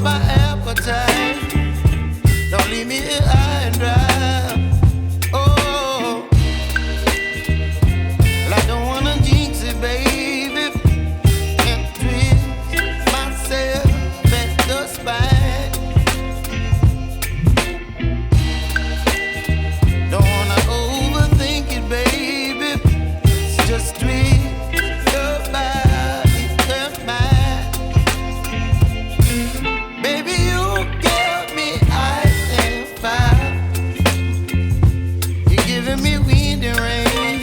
my appetite. Don't leave me here high and dry. Oh, well, I don't wanna jinx it, baby, and twist myself at the spine. Don't wanna overthink it, baby. It's just twist your body and mine. Baby, you give me ice and fire. You're giving me wind and rain.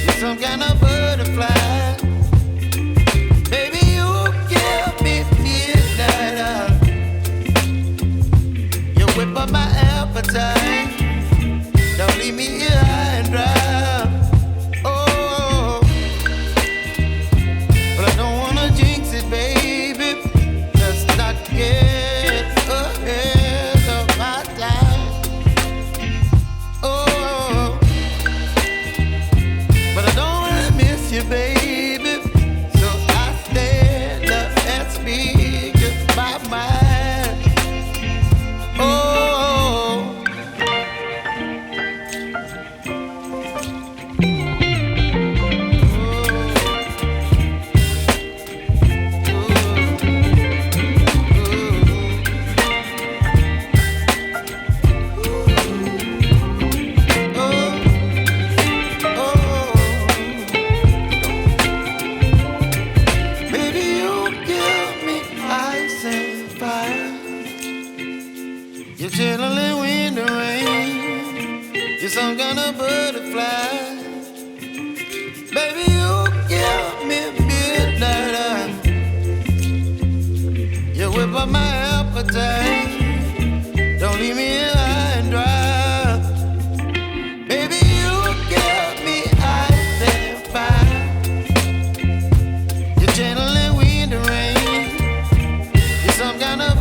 You're some kind of butterfly. Baby, you give me midnight. You whip up my appetite. Don't leave me here high and dry. Oh, but I don't wanna jinx it, baby. Let's not get ahead of my time. Oh, but I don't wanna miss you, baby. So I stand up and speak my mind. Oh. Baby, you give me ice and fire. You're channeling wind and rain. You're some kind of butterfly. Baby, you give me midnight. You whip up my appetite. Don't leave me here high and dry. Baby, you give me ice and fire. You're channeling wind and rain. You're some kind of